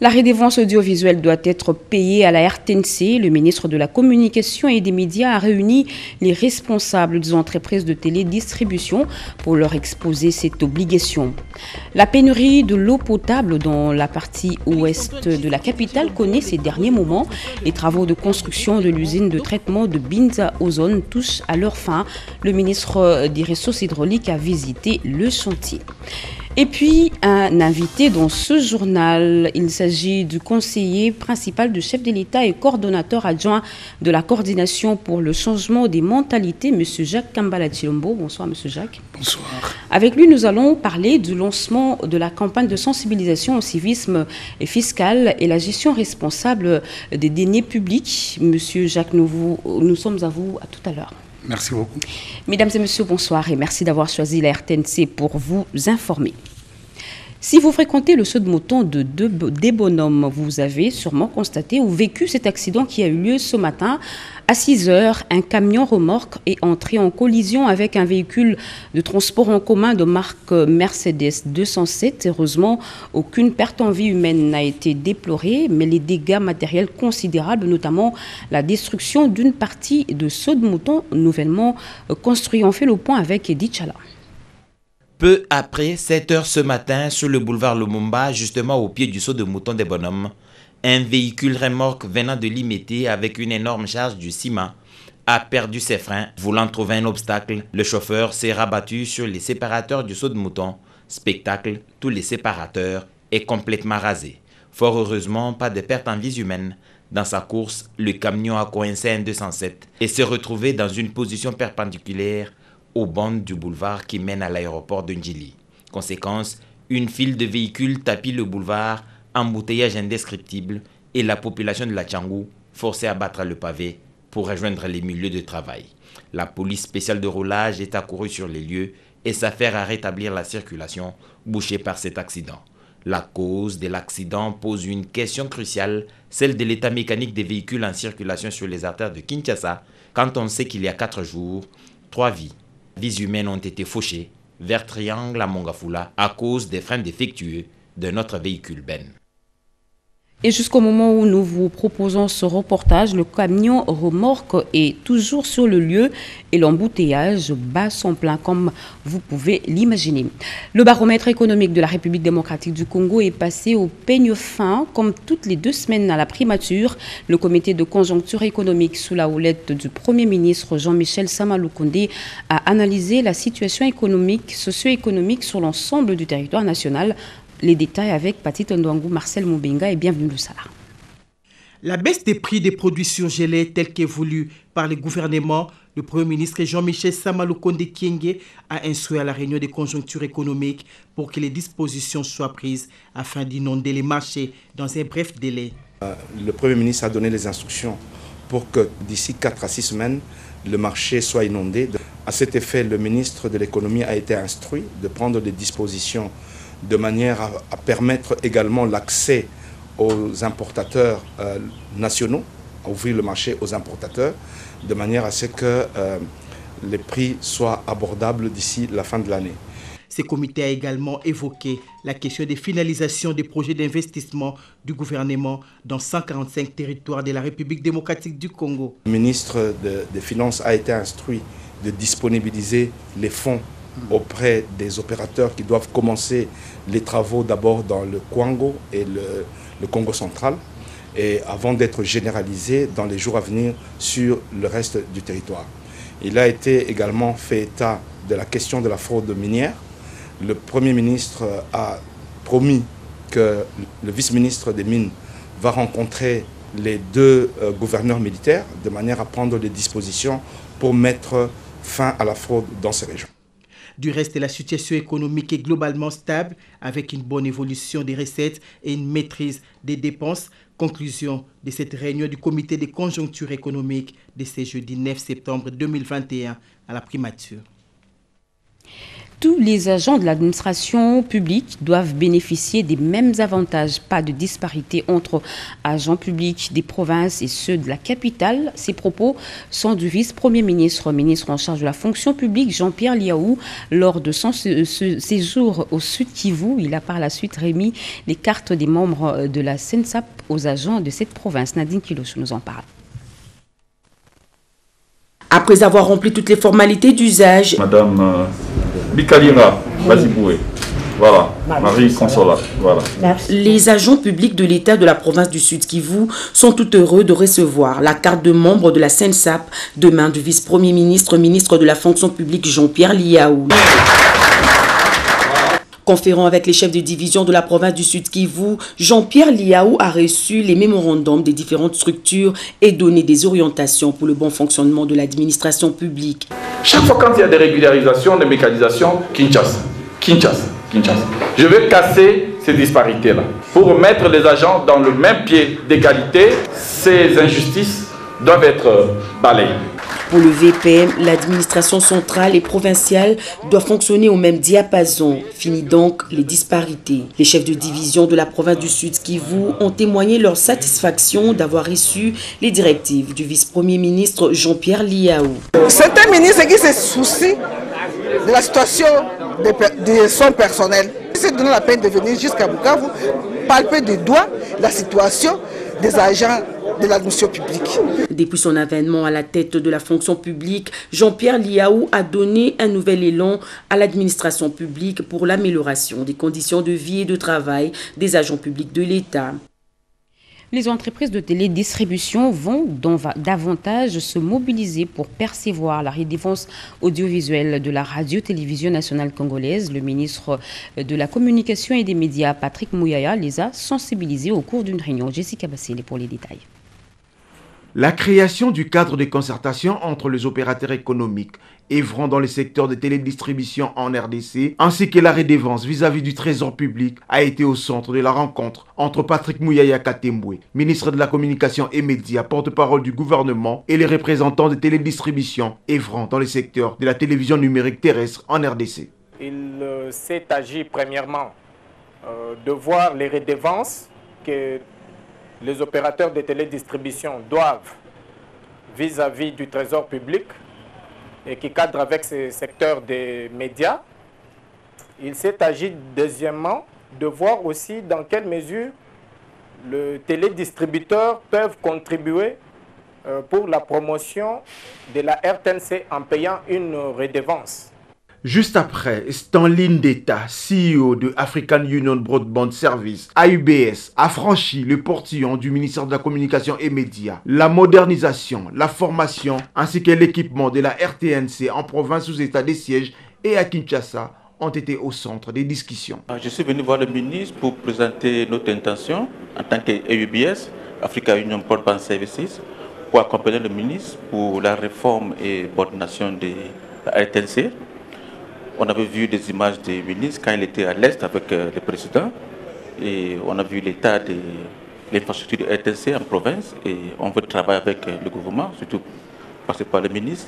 La redevance audiovisuelle doit être payée à la RTNC. Le ministre de la Communication et des Médias a réuni les responsables des entreprises de télédistribution pour leur exposer cette obligation. La pénurie de l'eau potable dans la partie ouest de la capitale connaît ces derniers moments. Les travaux de construction de l'usine de traitement de Binza Ozone touchent à leur fin. Le ministre des Ressources hydrauliques a visité le chantier. Et puis, un invité dans ce journal, il s'agit du conseiller principal du chef de l'État et coordonnateur adjoint de la coordination pour le changement des mentalités, M. Jacques Kambala Chilombo. Bonsoir, M. Jacques. Bonsoir. Avec lui, nous allons parler du lancement de la campagne de sensibilisation au civisme fiscal et la gestion responsable des deniers publics. M. Jacques, nous sommes à vous à tout à l'heure. Merci beaucoup. Mesdames et messieurs, bonsoir et merci d'avoir choisi la RTNC pour vous informer. Si vous fréquentez le saut de mouton des Bonhommes, vous avez sûrement constaté ou vécu cet accident qui a eu lieu ce matin. À 6 heures, un camion remorque est entré en collision avec un véhicule de transport en commun de marque Mercedes 207. Heureusement, aucune perte en vie humaine n'a été déplorée, mais les dégâts matériels considérables, notamment la destruction d'une partie de saut de mouton nouvellement construit. On fait le point avec Edith Chala. Peu après 7 heures ce matin, sur le boulevard Lumumba, justement au pied du saut de mouton des Bonhommes, un véhicule remorque venant de Limete avec une énorme charge du ciment a perdu ses freins. Voulant trouver un obstacle, le chauffeur s'est rabattu sur les séparateurs du saut de mouton. Spectacle, tous les séparateurs est complètement rasé. Fort heureusement, pas de perte en vie humaine. Dans sa course, le camion a coincé un 207 et s'est retrouvé dans une position perpendiculaire aux bandes du boulevard qui mène à l'aéroport de Ndjili. Conséquence, une file de véhicules tapit le boulevard, embouteillage indescriptible et la population de la Tchangou forcée à battre le pavé pour rejoindre les milieux de travail. La police spéciale de roulage est accourue sur les lieux et s'affaire à rétablir la circulation bouchée par cet accident. La cause de l'accident pose une question cruciale, celle de l'état mécanique des véhicules en circulation sur les artères de Kinshasa, quand on sait qu'il y a 4 jours, 3 vies humaines ont été fauchées vers Triangle à Mongafula à cause des freins défectueux de notre véhicule Ben. Et jusqu'au moment où nous vous proposons ce reportage, le camion remorque est toujours sur le lieu et l'embouteillage bat son plein comme vous pouvez l'imaginer. Le baromètre économique de la République démocratique du Congo est passé au peigne fin comme toutes les 2 semaines à la primature. Le comité de conjoncture économique sous la houlette du Premier ministre Jean-Michel Sama-Lukonde a analysé la situation économique, socio-économique sur l'ensemble du territoire national. Les détails avec Patit Ndouangou, Marcel Moubenga et bienvenue au Salah. La baisse des prix des produits surgelés telle qu'évolue par le gouvernement, le Premier ministre Jean-Michel Sama-Lukonde Kyenge a instruit à la réunion des conjonctures économiques pour que les dispositions soient prises afin d'inonder les marchés dans un bref délai. Le Premier ministre a donné les instructions pour que d'ici 4 à 6 semaines, le marché soit inondé. À cet effet, le ministre de l'économie a été instruit de prendre des dispositions de manière à permettre également l'accès aux importateurs nationaux, à ouvrir le marché aux importateurs, de manière à ce que les prix soient abordables d'ici la fin de l'année. Ce comité a également évoqué la question des finalisations des projets d'investissement du gouvernement dans 145 territoires de la République démocratique du Congo. Le ministre des Finances a été instruit de disponibiliser les fonds auprès des opérateurs qui doivent commencer les travaux d'abord dans le Kwango et le Congo central et avant d'être généralisés dans les jours à venir sur le reste du territoire. Il a été également fait état de la question de la fraude minière. Le Premier ministre a promis que le vice-ministre des Mines va rencontrer les 2 gouverneurs militaires de manière à prendre des dispositions pour mettre fin à la fraude dans ces régions. Du reste, la situation économique est globalement stable avec une bonne évolution des recettes et une maîtrise des dépenses. Conclusion de cette réunion du comité de conjoncture économique de ce jeudi 9 septembre 2021 à la primature. Tous les agents de l'administration publique doivent bénéficier des mêmes avantages. Pas de disparité entre agents publics des provinces et ceux de la capitale. Ces propos sont du vice-premier ministre en charge de la fonction publique, Jean-Pierre Liaou, lors de son séjour au Sud Kivu. Il a par la suite remis les cartes des membres de la SENSAP aux agents de cette province. Nadine Kilochou nous en parle. Après avoir rempli toutes les formalités d'usage, Madame Bikalira Baziboué, voilà, Marie Consola, voilà. Les agents publics de l'État de la province du Sud Kivu sont tout heureux de recevoir la carte de membre de la SENSAP de main du vice-premier ministre, ministre de la fonction publique Jean-Pierre Liaou. Conférant avec les chefs de division de la province du Sud Kivu, Jean-Pierre Liaou a reçu les mémorandums des différentes structures et donné des orientations pour le bon fonctionnement de l'administration publique. Chaque fois quand il y a des régularisations, des mécanisations, Kinshasa. Je veux casser ces disparités-là pour mettre les agents dans le même pied d'égalité. Ces injustices doivent être balayées. Pour le VPM, l'administration centrale et provinciale doit fonctionner au même diapason. Fini donc les disparités. Les chefs de division de la province du Sud Kivu ont témoigné leur satisfaction d'avoir reçu les directives du vice-premier ministre Jean-Pierre Liaou. C'est un ministre qui se soucie de la situation de son personnel. Il s'est donné la peine de venir jusqu'à Bukavu, palper du doigt la situation des agents de l'administration publique. Depuis son avènement à la tête de la fonction publique, Jean-Pierre Liaou a donné un nouvel élan à l'administration publique pour l'amélioration des conditions de vie et de travail des agents publics de l'État. Les entreprises de télédistribution vont davantage se mobiliser pour percevoir la redevance audiovisuelle de la radio-télévision nationale congolaise. Le ministre de la Communication et des Médias, Patrick Mouyaya, les a sensibilisés au cours d'une réunion. Jessica Bassélé pour les détails. La création du cadre de concertation entre les opérateurs économiques œuvrant dans le secteur de télédistribution en RDC, ainsi que la redevance vis-à-vis du Trésor public, a été au centre de la rencontre entre Patrick Mouyaya Katembwe, ministre de la Communication et Médias, porte-parole du gouvernement, et les représentants de télédistribution œuvrant dans le secteur de la télévision numérique terrestre en RDC. Il s'est agi premièrement de voir les redevances que les opérateurs de télédistribution doivent vis-à-vis du Trésor public et qui cadre avec ce secteur des médias. Il s'est agi deuxièmement de voir aussi dans quelle mesure les télédistributeurs peuvent contribuer pour la promotion de la RTNC en payant une redevance. Juste après, Stanley Ndeta, CEO de African Union Broadband Service, AUBS, a franchi le portillon du ministère de la Communication et Médias. La modernisation, la formation ainsi que l'équipement de la RTNC en province sous état de siège et à Kinshasa ont été au centre des discussions. Je suis venu voir le ministre pour présenter notre intention en tant qu'AUBS, African Union Broadband Services, pour accompagner le ministre pour la réforme et coordination de la RTNC. On avait vu des images des ministres quand il était à l'Est avec le président. Et on a vu l'état de l'infrastructure de RTNC en province. Et on veut travailler avec le gouvernement, surtout passé par le ministre,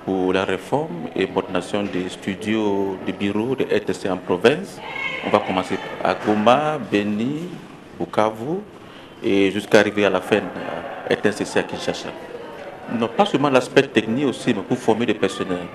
pour la réforme et coordination des studios, des bureaux de RTNC en province. On va commencer à Goma, Beni, Bukavu, et jusqu'à arriver à la fin à RTNC à Kinshasa. Non, pas seulement l'aspect technique aussi, mais pour former des personnels.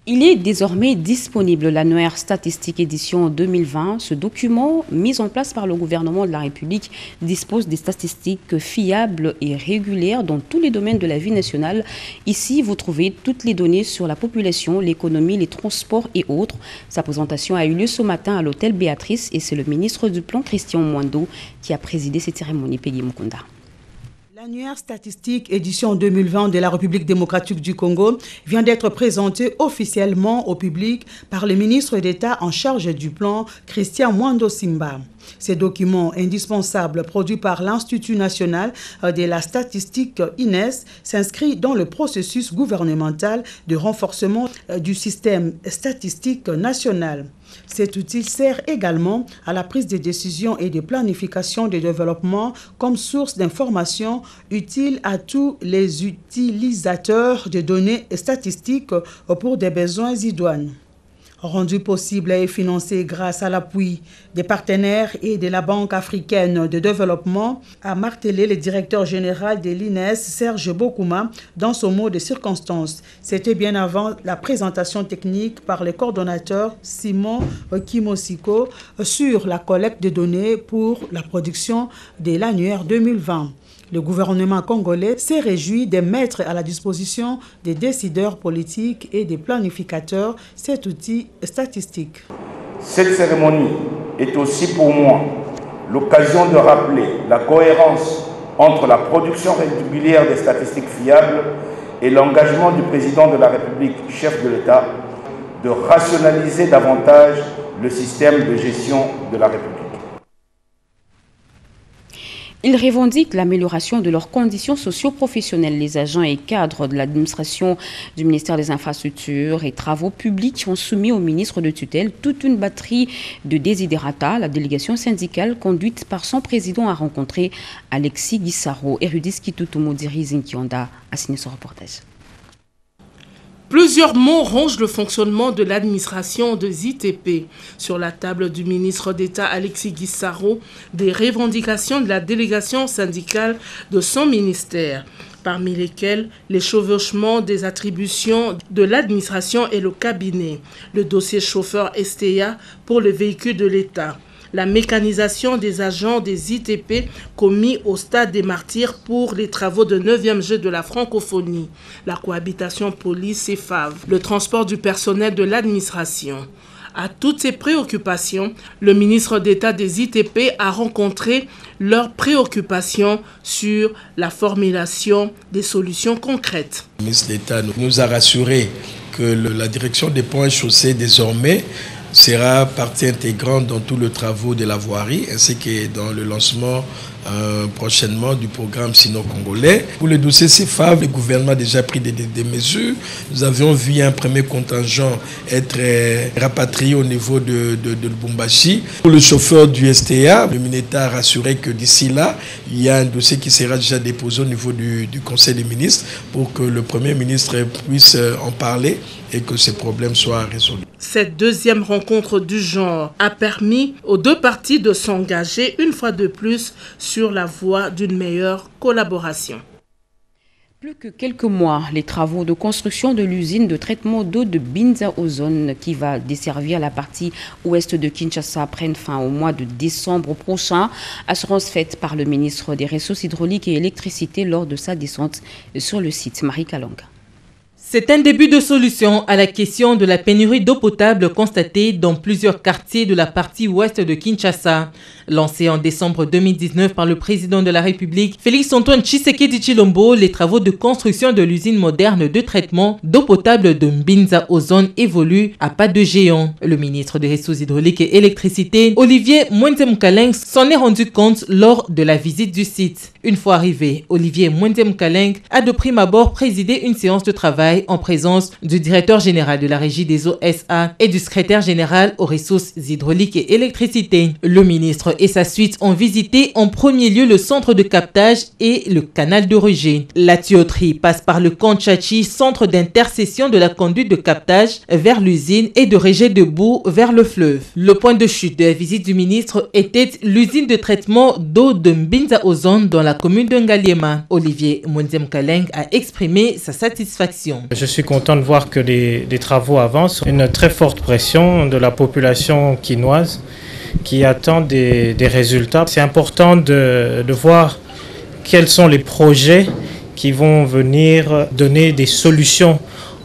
Il est désormais disponible, l'annuaire statistique édition 2020. Ce document, mis en place par le gouvernement de la République, dispose des statistiques fiables et régulières dans tous les domaines de la vie nationale. Ici, vous trouvez toutes les données sur la population, l'économie, les transports et autres. Sa présentation a eu lieu ce matin à l'hôtel Béatrice et c'est le ministre du Plan, Christian Mwando, qui a présidé cette cérémonie. Peggy Mukunda. L'annuaire statistique édition 2020 de la République démocratique du Congo vient d'être présenté officiellement au public par le ministre d'État en charge du plan, Christian Mwando Simba. Ces documents indispensables produits par l'Institut national de la statistique INES s'inscrivent dans le processus gouvernemental de renforcement du système statistique national. Cet outil sert également à la prise de décision et de planification de développement comme source d'information utile à tous les utilisateurs de données statistiques pour des besoins idoines. Rendu possible et financé grâce à l'appui des partenaires et de la Banque africaine de développement, a martelé le directeur général de l'INES, Serge Bokouma, dans son mot de circonstance. C'était bien avant la présentation technique par le coordonnateur Simon Kimosiko sur la collecte de données pour la production de l'annuaire 2020. Le gouvernement congolais s'est réjoui de mettre à la disposition des décideurs politiques et des planificateurs cet outil statistique. Cette cérémonie est aussi pour moi l'occasion de rappeler la cohérence entre la production régulière des statistiques fiables et l'engagement du président de la République, chef de l'État, de rationaliser davantage le système de gestion de la République. Ils revendiquent l'amélioration de leurs conditions socio-professionnelles. Les agents et cadres de l'administration du ministère des Infrastructures et Travaux publics ont soumis au ministre de tutelle toute une batterie de desiderata. La délégation syndicale conduite par son président a rencontré Alexis Guissaro. Erudis Kitutumodiri Zinkionda a signé ce reportage. Plusieurs mots rongent le fonctionnement de l'administration de ZITP. Sur la table du ministre d'État Alexis Guissaro, des revendications de la délégation syndicale de son ministère, parmi lesquelles les chevauchements des attributions de l'administration et le cabinet, le dossier chauffeur STA pour le véhicule de l'État, la mécanisation des agents des ITP commis au stade des martyrs pour les travaux de 9e jeu de la francophonie, la cohabitation police et FAV, le transport du personnel de l'administration. À toutes ces préoccupations, le ministre d'État des ITP a rencontré leurs préoccupations sur la formulation des solutions concrètes. Le ministre d'État nous a rassuré que la direction des ponts et chaussées désormais sera partie intégrante dans tous les travaux de la voirie ainsi que dans le lancement prochainement du programme sino-congolais. Pour le dossier CFAV, le gouvernement a déjà pris des mesures. Nous avions vu un premier contingent être rapatrié au niveau de Lubumbashi. Pour le chauffeur du STA, le ministère a rassuré que d'ici là, il y a un dossier qui sera déjà déposé au niveau du Conseil des ministres pour que le Premier ministre puisse en parler et que ces problèmes soient résolus. Cette deuxième rencontre du genre a permis aux deux parties de s'engager une fois de plus sur la voie d'une meilleure collaboration. Plus que quelques mois, les travaux de construction de l'usine de traitement d'eau de Binza Ozone qui va desservir la partie ouest de Kinshasa prennent fin au mois de décembre prochain. Assurance faite par le ministre des Ressources hydrauliques et électricité lors de sa descente sur le site. Marie Kalanga. C'est un début de solution à la question de la pénurie d'eau potable constatée dans plusieurs quartiers de la partie ouest de Kinshasa. Lancé en décembre 2019 par le président de la République, Félix-Antoine Tshisekedi Tshilombo, les travaux de construction de l'usine moderne de traitement d'eau potable de Binza Ozone évoluent à pas de géant. Le ministre des Ressources hydrauliques et électricité, Olivier Mwenzemkaleng, s'en est rendu compte lors de la visite du site. Une fois arrivé, Olivier Mwenzemkaleng a de prime abord présidé une séance de travail en présence du directeur général de la Régie des eaux SA et du secrétaire général aux ressources hydrauliques et électricité. Le ministre et sa suite ont visité en premier lieu le centre de captage et le canal de rejet. La tuyauterie passe par le Kanchachi, centre d'intercession de la conduite de captage vers l'usine et de rejet de boue vers le fleuve. Le point de chute de la visite du ministre était l'usine de traitement d'eau de Binza Ozone dans la commune de Ngaliema. Olivier Mwenzemkaleng a exprimé sa satisfaction. Je suis content de voir que les travaux avancent. Une très forte pression de la population quinoise qui attend des résultats. C'est important de voir quels sont les projets qui vont venir donner des solutions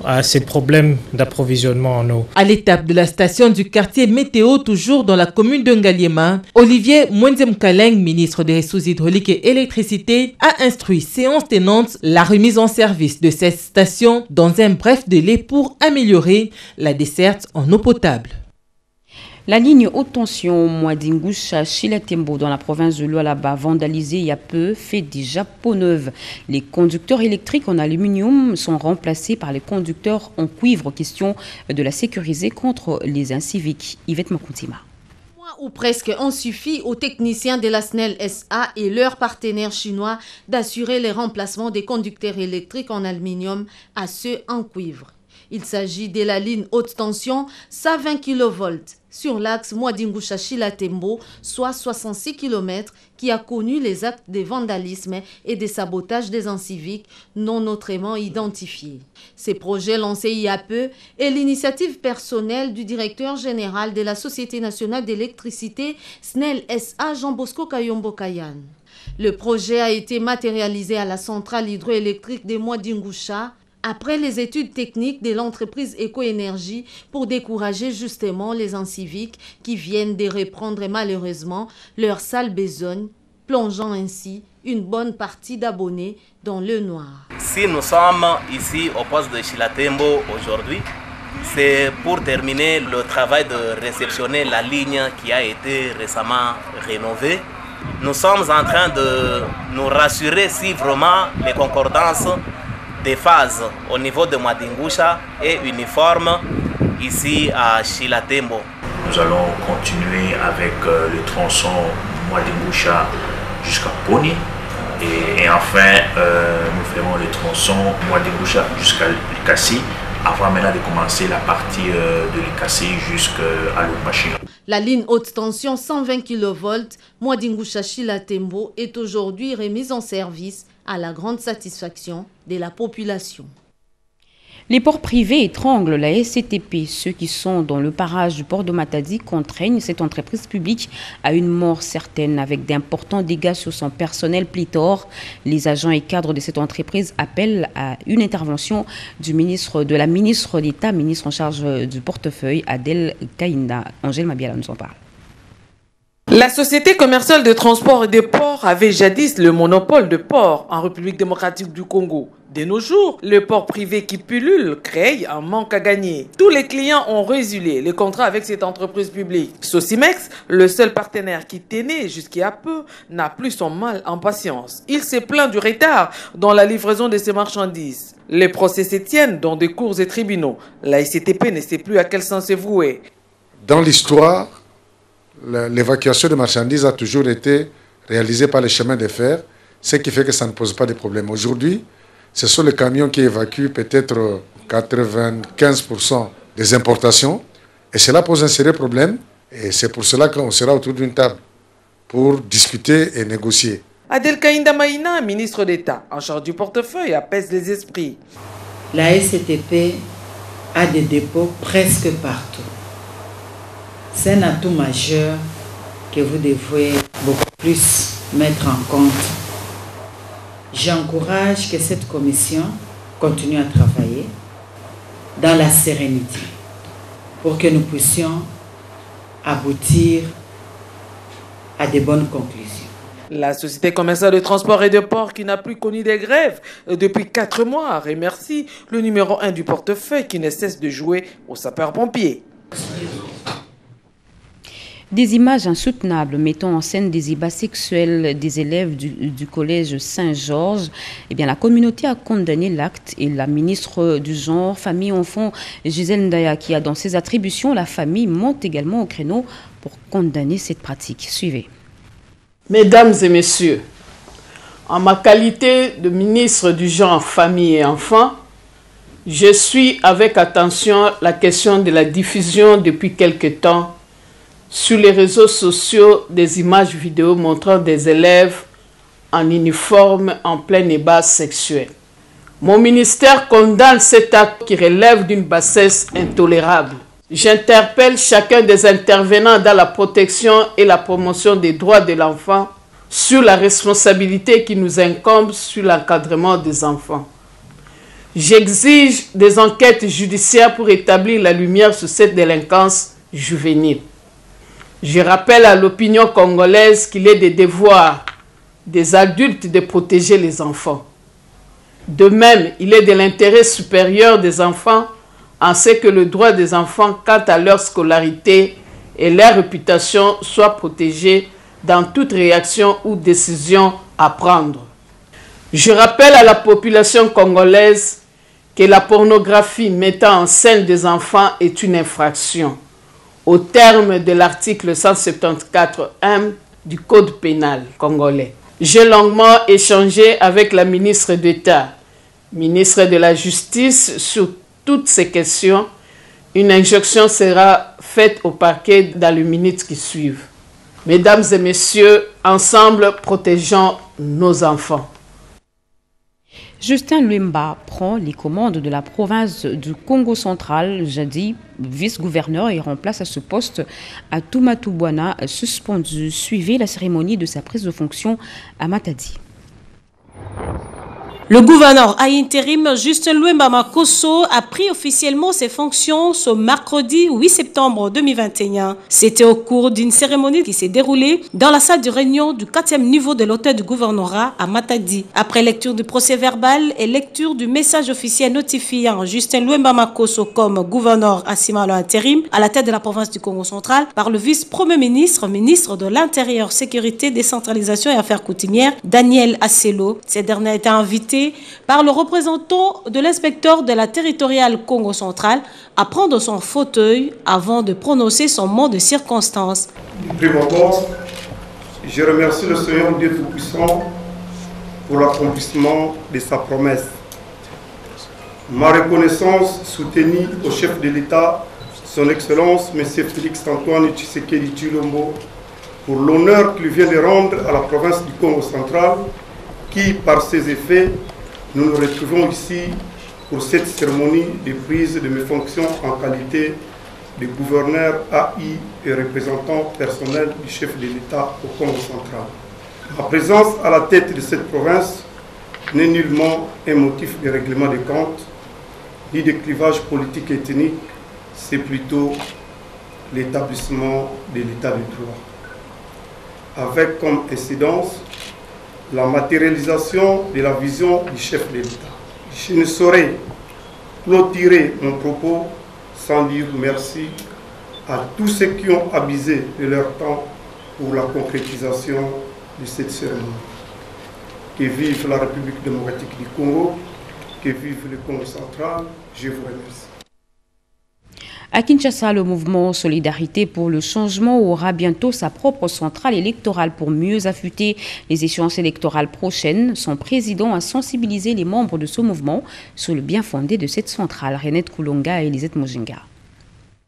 à ces problèmes d'approvisionnement en eau. À l'étape de la station du quartier Météo, toujours dans la commune de Ngaliema, Olivier Mwenzemkaleng, ministre des Ressources hydrauliques et électricité, a instruit séance tenante la remise en service de cette station dans un bref délai pour améliorer la desserte en eau potable. La ligne haute tension Mwadingusha-Chilatembo dans la province de Lualaba, vandalisée il y a peu, fait déjà peau neuve. Les conducteurs électriques en aluminium sont remplacés par les conducteurs en cuivre. Question de la sécuriser contre les inciviques. Yvette Makuntima. Ou presque ont suffi aux techniciens de la SNEL SA et leurs partenaires chinois d'assurer les remplacements des conducteurs électriques en aluminium à ceux en cuivre. Il s'agit de la ligne haute tension 120 kV sur l'axe Mwadingusha-Chilatembo, soit 66 km, qui a connu les actes de vandalisme et de sabotage des inciviques non autrement identifiés. Ces projets lancés il y a peu est l'initiative personnelle du directeur général de la Société nationale d'électricité, SNEL SA, Jean-Bosco Kayombo Kayan. Le projet a été matérialisé à la centrale hydroélectrique de Mwadingusha après les études techniques de l'entreprise Ecoénergie pour décourager justement les inciviques qui viennent de reprendre malheureusement leur sale besogne, plongeant ainsi une bonne partie d'abonnés dans le noir. Si nous sommes ici au poste de Chilatembo aujourd'hui, c'est pour terminer le travail de réceptionner la ligne qui a été récemment rénovée. Nous sommes en train de nous rassurer si vraiment les concordances des phases au niveau de Mwadingusha est uniforme ici à Chilatembo. Nous allons continuer avec le tronçon Mwadingusha jusqu'à Poni et enfin nous ferons le tronçon Mwadingusha jusqu'à Likasi avant maintenant de commencer la partie de Likasi jusqu'à Lubumbashi. La ligne haute tension 120 kV Mwadingusha-Chilatembo est aujourd'hui remise en service à la grande satisfaction de la population. Les ports privés étranglent la SCTP. Ceux qui sont dans le parage du port de Matadi contraignent cette entreprise publique à une mort certaine avec d'importants dégâts sur son personnel pléthore. Les agents et cadres de cette entreprise appellent à une intervention de la ministre d'État, ministre en charge du portefeuille, Adel Kainda. Angèle Mabiala nous en parle. La société commerciale de transport et de port avait jadis le monopole de port en République démocratique du Congo. De nos jours, le port privé qui pullule crée un manque à gagner. Tous les clients ont résilié les contrats avec cette entreprise publique. Sosimex, le seul partenaire qui tenait jusqu'à peu, n'a plus son mal en patience. Il se plaint du retard dans la livraison de ses marchandises. Les procès se tiennent dans des cours et tribunaux. La SCTP ne sait plus à quel sens se vouer. Dans l'histoire, l'évacuation de marchandises a toujours été réalisée par les chemins de fer, ce qui fait que ça ne pose pas de problème. Aujourd'hui, ce sont les camions qui évacuent peut-être 95% des importations et cela pose un sérieux problème et c'est pour cela qu'on sera autour d'une table pour discuter et négocier. Adel Kainda Maïna, ministre d'État en charge du portefeuille, apaise les esprits. La SCTP a des dépôts presque partout. C'est un atout majeur que vous devez beaucoup plus mettre en compte. J'encourage que cette commission continue à travailler dans la sérénité pour que nous puissions aboutir à de bonnes conclusions. La société commerciale de transport et de port qui n'a plus connu des grèves depuis 4 mois remercie le numéro 1 du portefeuille qui ne cesse de jouer aux sapeurs-pompiers. Des images insoutenables mettant en scène des ébats sexuels des élèves du collège Saint-Georges. Eh bien, la communauté a condamné l'acte et la ministre du Genre, Famille, Enfants, Gisèle Ndaya, qui a dans ses attributions, la famille monte également au créneau pour condamner cette pratique. Suivez. Mesdames et messieurs, en ma qualité de ministre du Genre, Famille et Enfants, je suis avec attention la question de la diffusion depuis quelque temps sur les réseaux sociaux des images vidéo montrant des élèves en uniforme en plein ébat sexuel. Mon ministère condamne cet acte qui relève d'une bassesse intolérable. J'interpelle chacun des intervenants dans la protection et la promotion des droits de l'enfant sur la responsabilité qui nous incombe sur l'encadrement des enfants. J'exige des enquêtes judiciaires pour établir la lumière sur cette délinquance juvénile. Je rappelle à l'opinion congolaise qu'il est des devoirs des adultes de protéger les enfants. De même, il est de l'intérêt supérieur des enfants en ce que le droit des enfants quant à leur scolarité et leur réputation soient protégés dans toute réaction ou décision à prendre. Je rappelle à la population congolaise que la pornographie mettant en scène des enfants est une infraction au terme de l'article 174-1 du Code pénal congolais. J'ai longuement échangé avec la ministre d'État, ministre de la Justice, sur toutes ces questions, une injonction sera faite au parquet dans les minutes qui suivent. Mesdames et messieurs, ensemble, protégeons nos enfants. Justin Luemba prend les commandes de la province du Congo central, jadis vice-gouverneur, et remplace à ce poste Atumatu Bwana, suspendu. Suivez la cérémonie de sa prise de fonction à Matadi. Le gouverneur à intérim Justin Luemba Makosso a pris officiellement ses fonctions ce mercredi 8 septembre 2021. C'était au cours d'une cérémonie qui s'est déroulée dans la salle de réunion du 4e niveau de l'hôtel du gouvernorat à Matadi. Après lecture du procès verbal et lecture du message officiel notifiant Justin Luemba Makosso comme gouverneur à intérim à la tête de la province du Congo central par le vice-premier ministre, ministre de l'Intérieur, Sécurité, Décentralisation et Affaires coutumières, Daniel Asselo. Ces derniers étaient invités par le représentant de l'inspecteur de la territoriale Congo central à prendre son fauteuil avant de prononcer son mot de circonstance. Du prime abord, je remercie le Seigneur Dieu Tout-Puissant pour l'accomplissement de sa promesse. Ma reconnaissance soutenue au chef de l'État, son Excellence M. Félix-Antoine Tshisekedi Tshilombo, pour l'honneur qu'il vient de rendre à la province du Congo central, qui, par ses effets, nous nous retrouvons ici pour cette cérémonie de prise de mes fonctions en qualité de gouverneur AI et représentant personnel du chef de l'État au Congo central. Ma présence à la tête de cette province n'est nullement un motif de règlement des comptes, ni de clivage politique et ethnique, c'est plutôt l'établissement de l'État de droit. Avec comme incidence la matérialisation de la vision du chef de l'État. Je ne saurais clôturer mon propos sans dire merci à tous ceux qui ont abusé de leur temps pour la concrétisation de cette cérémonie. Que vive la République démocratique du Congo, que vive le Congo central, je vous remercie. À Kinshasa, le mouvement Solidarité pour le changement aura bientôt sa propre centrale électorale pour mieux affûter les échéances électorales prochaines. Son président a sensibilisé les membres de ce mouvement sur le bien fondé de cette centrale. Renette Koulonga et Elisette Mojinga.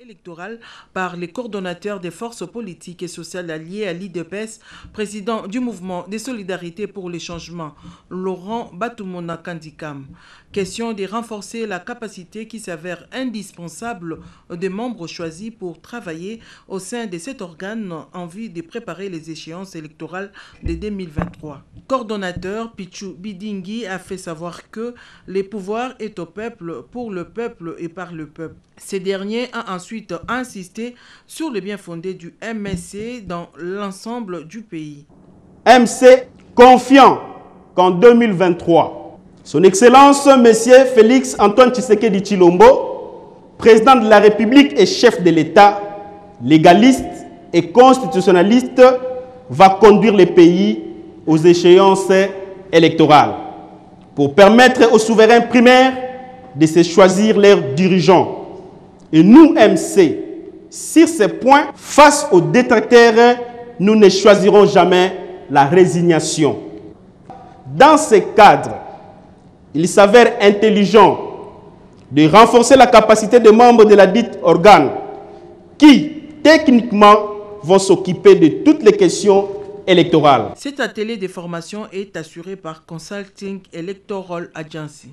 Électorale par les coordonnateurs des forces politiques et sociales alliées à l'IDPS, président du mouvement des solidarités pour les changements, Laurent Batoumona Kandikam. Question de renforcer la capacité qui s'avère indispensable des membres choisis pour travailler au sein de cet organe en vue de préparer les échéances électorales de 2023. Coordonnateur Pichu Bidingi a fait savoir que les pouvoirs est au peuple, pour le peuple et par le peuple. Ces derniers a ensuite insisté sur le bien fondé du MSC dans l'ensemble du pays. MC confiant qu'en 2023, son Excellence, M. Félix-Antoine Tshisekedi Tshilombo, président de la République et chef de l'État, légaliste et constitutionnaliste, va conduire le pays aux échéances électorales pour permettre aux souverains primaires de se choisir leurs dirigeants. Et nous, MC, sur ces points, face aux détracteurs, nous ne choisirons jamais la résignation. Dans ce cadre, il s'avère intelligent de renforcer la capacité des membres de la dite organe qui, techniquement, vont s'occuper de toutes les questions électorales. Cet atelier de formation est assuré par Consulting Electoral Agency.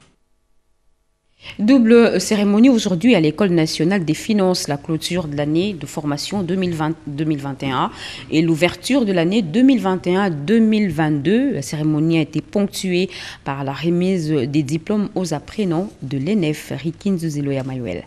Double cérémonie aujourd'hui à l'École nationale des finances, la clôture de l'année de formation 2020-2021 et l'ouverture de l'année 2021-2022. La cérémonie a été ponctuée par la remise des diplômes aux apprenants de l'ENEF. Rikin Zuziloya Mayuel.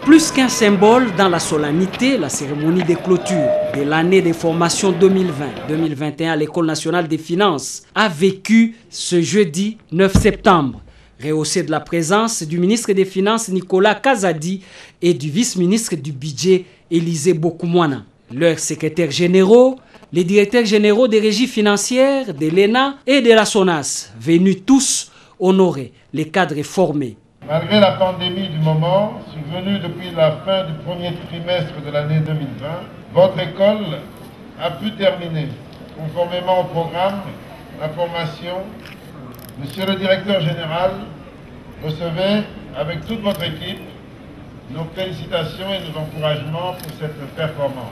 Plus qu'un symbole dans la solennité, la cérémonie de clôture de l'année de formation 2020-2021 à l'École nationale des finances a vécu ce jeudi 9 septembre. Rehaussé de la présence du ministre des Finances Nicolas Kazadi et du vice-ministre du Budget Élisée Bokoumouana. Leurs secrétaires généraux, les directeurs généraux des régies financières, de l'ENA et de la SONAS, venus tous honorer les cadres formés. Malgré la pandémie du moment, survenue depuis la fin du premier trimestre de l'année 2020, votre école a pu terminer, conformément au programme, la formation. Monsieur le directeur général, recevez avec toute votre équipe, nos félicitations et nos encouragements pour cette performance.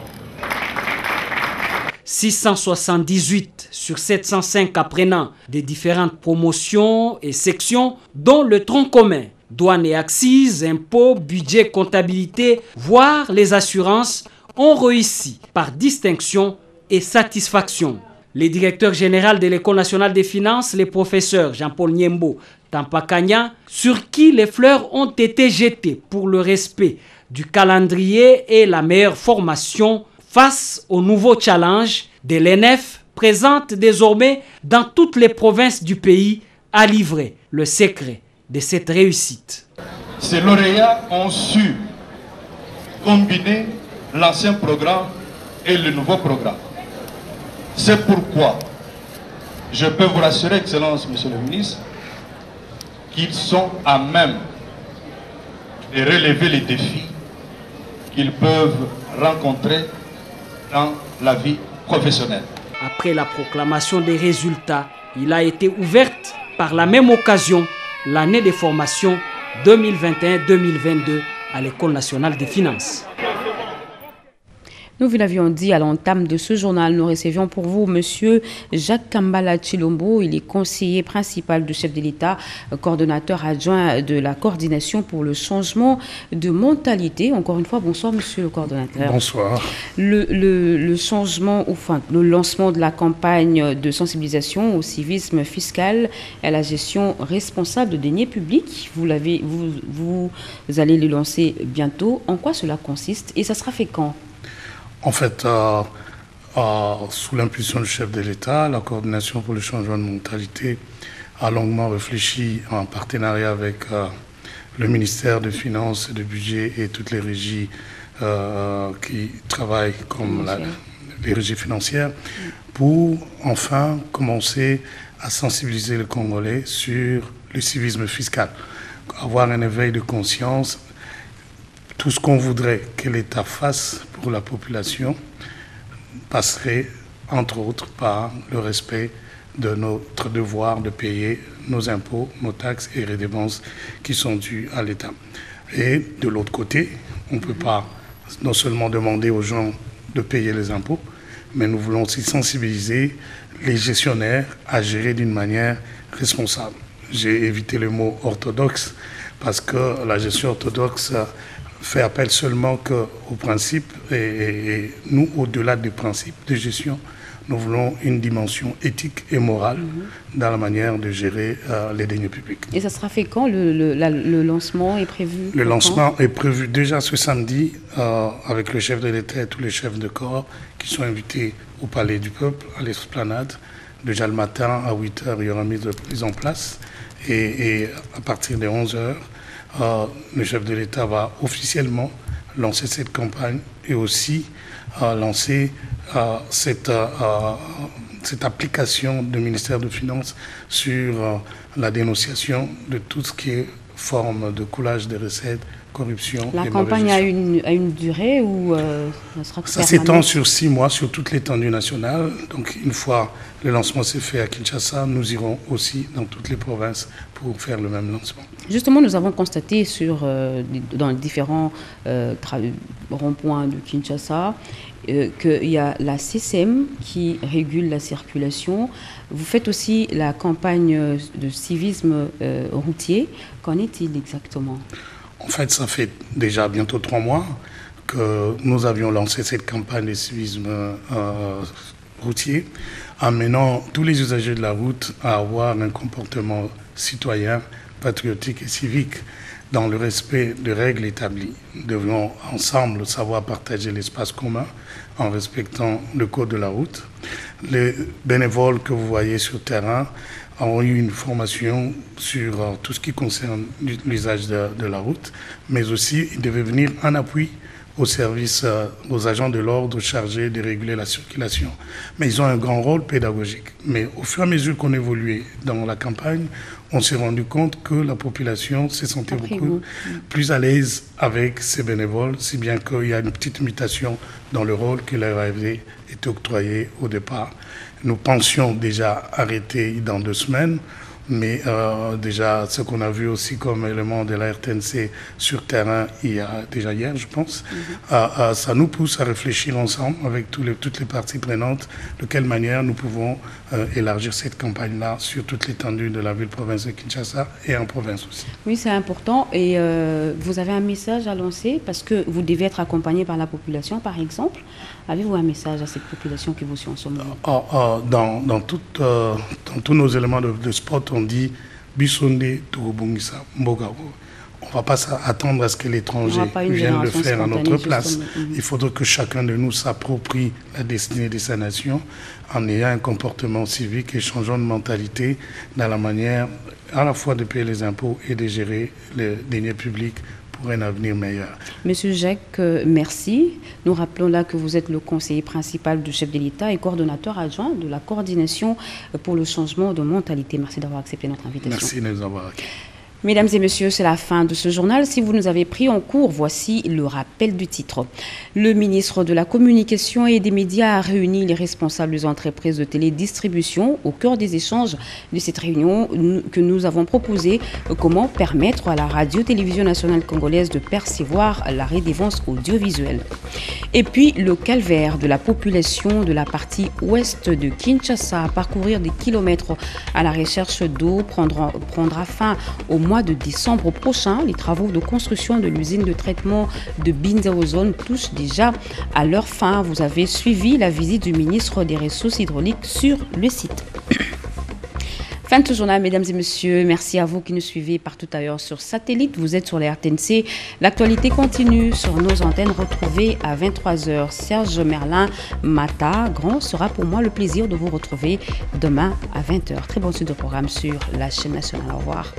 678 sur 705 apprenants des différentes promotions et sections, dont le tronc commun, douane et axes, impôts, budget, comptabilité, voire les assurances, ont réussi par distinction et satisfaction. Les directeurs généraux de l'École nationale des finances, les professeurs Jean-Paul Niembo, Tampakanya, sur qui les fleurs ont été jetées pour le respect du calendrier et la meilleure formation face aux nouveaux challenges de l'ENEF, présente désormais dans toutes les provinces du pays, a livré le secret de cette réussite. Ces lauréats ont su combiner l'ancien programme et le nouveau programme. C'est pourquoi je peux vous rassurer, Excellence, Monsieur le Ministre, qu'ils sont à même de relever les défis qu'ils peuvent rencontrer dans la vie professionnelle. Après la proclamation des résultats, il a été ouverte par la même occasion l'année de formation 2021-2022 à l'École nationale des finances. Nous vous l'avions dit à l'entame de ce journal, nous recevions pour vous Monsieur Jacques Kambala Chilombo. Il est conseiller principal du chef de l'État, coordonnateur adjoint de la coordination pour le changement de mentalité. Encore une fois, bonsoir Monsieur le coordonnateur. Bonsoir. Le changement, enfin le lancement de la campagne de sensibilisation au civisme fiscal et à la gestion responsable de deniers publics, vous allez le lancer bientôt. En quoi cela consiste et ça sera fait quand? En fait, sous l'impulsion du chef de l'État, la coordination pour le changement de mentalité a longuement réfléchi en partenariat avec le ministère des Finances et du Budget et toutes les régies qui travaillent comme les régies financières pour enfin commencer à sensibiliser les Congolais sur le civisme fiscal, avoir un éveil de conscience. Tout ce qu'on voudrait que l'État fasse pour la population passerait, entre autres, par le respect de notre devoir de payer nos impôts, nos taxes et redevances qui sont dues à l'État. Et de l'autre côté, on ne peut pas non seulement demander aux gens de payer les impôts, mais nous voulons aussi sensibiliser les gestionnaires à gérer d'une manière responsable. J'ai évité le mot orthodoxe parce que la gestion orthodoxe fait appel seulement qu'au principe, et nous, au-delà des principes de gestion, nous voulons une dimension éthique et morale dans la manière de gérer les deniers publics. Et ça sera fait quand? Le lancement est prévu? Le lancement est prévu déjà ce samedi avec le chef de l'État et tous les chefs de corps qui sont invités au Palais du Peuple, à l'Esplanade. Déjà le matin, à 8h, il y aura mise en place. Et à partir de 11h, le chef de l'État va officiellement lancer cette campagne et aussi lancer cette application du ministère des Finances sur la dénonciation de tout ce qui est forme de coulage des recettes, corruption. La campagne a une durée ou ça s'étend sur 6 mois sur toute l'étendue nationale. Donc une fois le lancement s'est fait à Kinshasa, nous irons aussi dans toutes les provinces pour faire le même lancement. Justement, nous avons constaté dans les différents ronds-points de Kinshasa qu'il y a la CSM qui régule la circulation. Vous faites aussi la campagne de civisme routier. Qu'en est-il exactement? En fait, ça fait déjà bientôt 3 mois que nous avions lancé cette campagne de civisme routier, amenant tous les usagers de la route à avoir un comportement citoyen, patriotique et civique dans le respect des règles établies. Nous devons ensemble savoir partager l'espace commun en respectant le code de la route. Les bénévoles que vous voyez sur le terrain ont eu une formation sur tout ce qui concerne l'usage de la route, mais aussi ils devaient venir en appui au service, aux agents de l'ordre chargés de réguler la circulation. Mais ils ont un grand rôle pédagogique. Mais au fur et à mesure qu'on évoluait dans la campagne, on s'est rendu compte que la population se sentait beaucoup plus à l'aise avec ces bénévoles, si bien qu'il y a une petite mutation dans le rôle qui leur avait été octroyé au départ. Nous pensions déjà arrêter dans 2 semaines. Mais déjà, ce qu'on a vu aussi comme élément de la RTNC sur terrain, il y a déjà hier, je pense, ça nous pousse à réfléchir ensemble avec toutes les parties prenantes de quelle manière nous pouvons élargir cette campagne-là sur toute l'étendue de la ville-province de Kinshasa et en province aussi. Oui, c'est important. Et vous avez un message à lancer parce que vous devez être accompagné par la population, par exemple. Avez-vous un message à cette population qui vous suit en ce moment? Dans tous nos éléments de sport, on dit Bisonde Toubongisa Mbogao. On ne va pas attendre à ce que l'étranger vienne le faire à notre place. Il faudrait que chacun de nous s'approprie la destinée de sa nation en ayant un comportement civique et changeant de mentalité dans la manière à la fois de payer les impôts et de gérer les deniers publics pour un avenir meilleur. Monsieur Jacques, merci. Nous rappelons là que vous êtes le conseiller principal du chef de l'État et coordonnateur adjoint de la coordination pour le changement de mentalité. Merci d'avoir accepté notre invitation. Merci de nous avoir accueillis. Mesdames et messieurs, c'est la fin de ce journal. Si vous nous avez pris en cours, voici le rappel du titre. Le ministre de la Communication et des Médias a réuni les responsables des entreprises de télédistribution au cœur des échanges de cette réunion que nous avons proposé. Comment permettre à la radio-télévision nationale congolaise de percevoir la redevance audiovisuelle. Et puis, le calvaire de la population de la partie ouest de Kinshasa, parcourir des kilomètres à la recherche d'eau, prendra fin au mois de décembre prochain. Les travaux de construction de l'usine de traitement de Binzaozone touchent déjà à leur fin. Vous avez suivi la visite du ministre des Ressources hydrauliques sur le site. Fin de ce journal, mesdames et messieurs. Merci à vous qui nous suivez partout ailleurs sur satellite. Vous êtes sur les RTNC. L'actualité continue sur nos antennes. Retrouvées à 23h. Serge Merlin Mata Grand sera pour moi le plaisir de vous retrouver demain à 20h. Très bonne suite de programme sur la chaîne nationale. Au revoir.